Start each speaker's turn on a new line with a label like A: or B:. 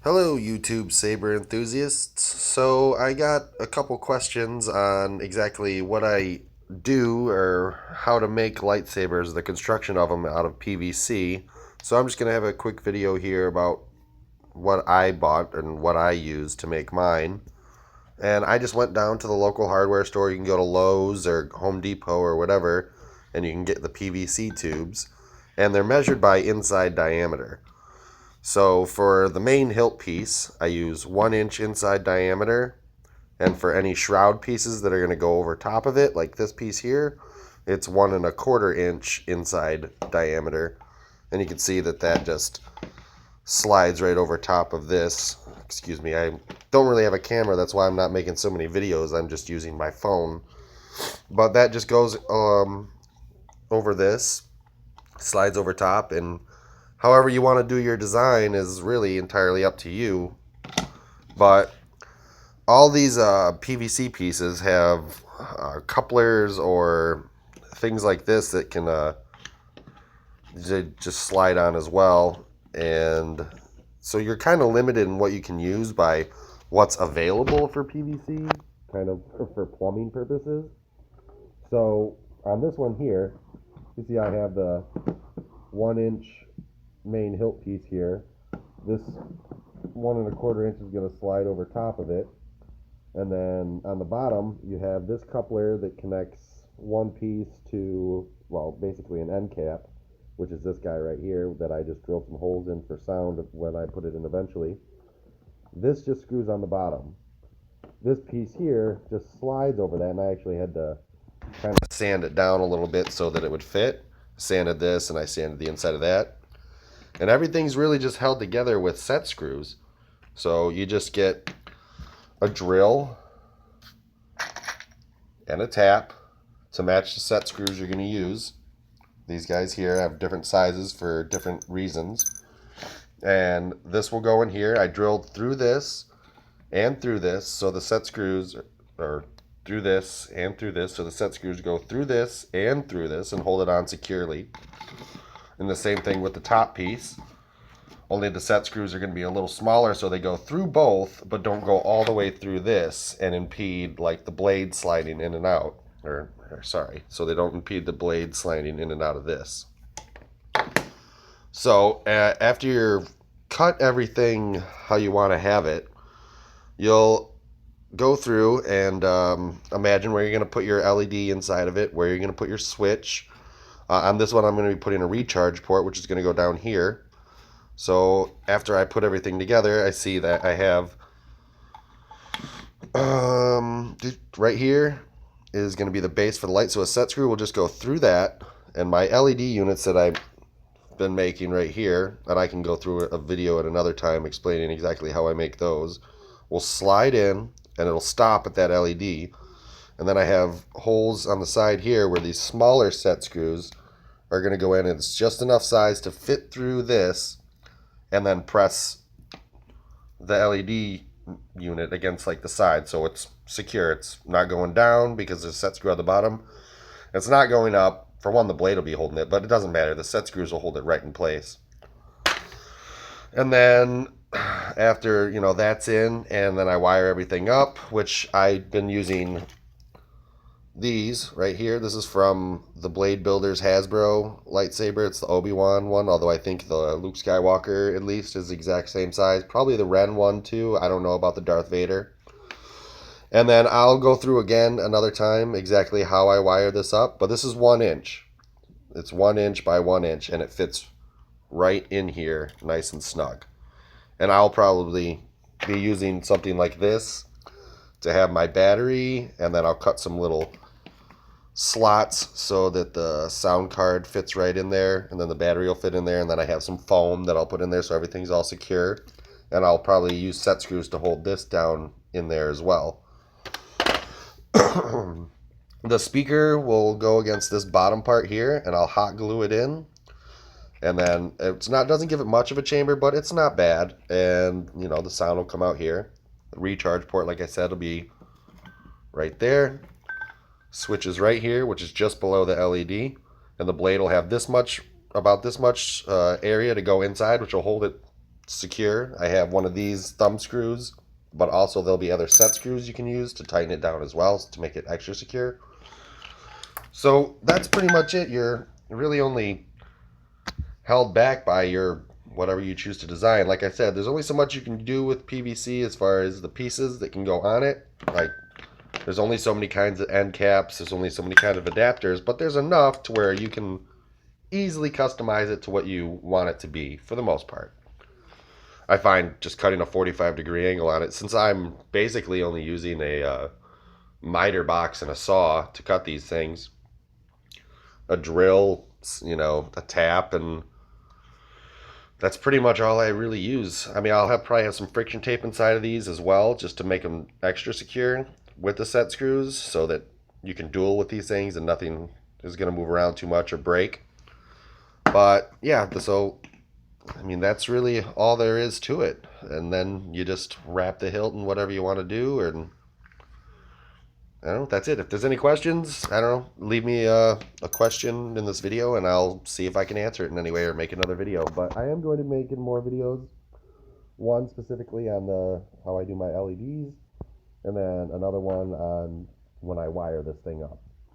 A: Hello, YouTube saber enthusiasts. So, I got a couple questions on exactly what I do or how to make lightsabers, the construction of them out of PVC. So, I'm just going to have a quick video here about what I bought and what I use to make mine. And I just went down to the local hardware store. You can go to Lowe's or Home Depot or whatever, and you can get the PVC tubes. And they're measured by inside diameter. So for the main hilt piece, I use 1 inch inside diameter. And for any shroud pieces that are going to go over top of it, like this piece here, it's 1 1/4 inch inside diameter. And you can see that that just slides right over top of this. Excuse me, I don't really have a camera. That's why I'm not making so many videos. I'm just using my phone. But that just goes over this, slides over top, and however you want to do your design is really entirely up to you. But all these PVC pieces have couplers or things like this that can just slide on as well. And so you're kind of limited in what you can use by what's available for PVC, kind of for plumbing purposes. So on this one here, you see I have the 1 inch main hilt piece here. This 1 1/4 inch is going to slide over top of it, and then on the bottom you have this coupler that connects one piece to, well, basically an end cap, which is this guy right here that I just drilled some holes in for sound when I put it in eventually. This just screws on the bottom. This piece here just slides over that, and I actually had to kind of sand it down a little bit so that it would fit. Sanded this, and I sanded the inside of that. And everything's really just held together with set screws. So you just get a drill and a tap to match the set screws you're going to use. These guys here have different sizes for different reasons. And this will go in here. I drilled through this and through this, so the set screws are through this and through this, so the set screws go through this and through this and hold it on securely. And the same thing with the top piece. Only the set screws are going to be a little smaller, so they go through both, but don't go all the way through this and impede like the blade sliding in and out. So they don't impede the blade sliding in and out of this. So after you've cut everything how you want to have it, you'll go through and imagine where you're going to put your LED inside of it, where you're going to put your switch. On this one, I'm going to be putting a recharge port, which is going to go down here. So after I put everything together, I see that I have right here is going to be the base for the light. So a set screw will just go through that, and my LED units that I've been making right here, and I can go through a video at another time explaining exactly how I make those, will slide in, and it'll stop at that LED. And then I have holes on the side here where these smaller set screws are going to go in, and it's just enough size to fit through this, and then press the LED unit against like the side, so it's secure. It's not going down because there's a set screw at the bottom. It's not going up. For one, the blade will be holding it, but it doesn't matter. The set screws will hold it right in place. And then after, that's in, and then I wire everything up, which I've been using these right here. This is from the Blade Builders Hasbro lightsaber. It's the Obi-Wan one, although I think the Luke Skywalker at least is the exact same size. Probably the Ren one too. I don't know about the Darth Vader. And then I'll go through again another time exactly how I wire this up. But this is 1 inch. It's 1 inch by 1 inch, and it fits right in here nice and snug. And I'll probably be using something like this to have my battery, and then I'll cut some little slots so that the sound card fits right in there, and then the battery will fit in there, and then I have some foam that I'll put in there so everything's all secure. And I'll probably use set screws to hold this down in there as well. The speaker will go against this bottom part here, and I'll hot glue it in. And then doesn't give it much of a chamber, but it's not bad. And the sound will come out here. The recharge port, like I said, will be right there. Switch is right here, which is just below the LED, and the blade will have about this much area to go inside, which will hold it secure. I have one of these thumb screws, but also there'll be other set screws you can use to tighten it down as well to make it extra secure. So that's pretty much it. You're really only held back by your whatever you choose to design. Like I said, there's only so much you can do with PVC as far as the pieces that can go on it. Like there's only so many kinds of end caps, there's only so many kinds of adapters, but there's enough to where you can easily customize it to what you want it to be for the most part. I find just cutting a 45-degree angle on it, since I'm basically only using a miter box and a saw to cut these things, a drill, a tap, and that's pretty much all I really use. I mean, probably have some friction tape inside of these as well, just to make them extra secure with the set screws, so that you can duel with these things and nothing is going to move around too much or break. But yeah, so I mean, that's really all there is to it. And then you just wrap the hilt in whatever you want to do, and I don't know, that's it. If there's any questions, I don't know, leave me a question in this video and I'll see if I can answer it in any way or make another video. But I am going to make more videos, one specifically on how I do my LEDs, and then another one on when I wire this thing up.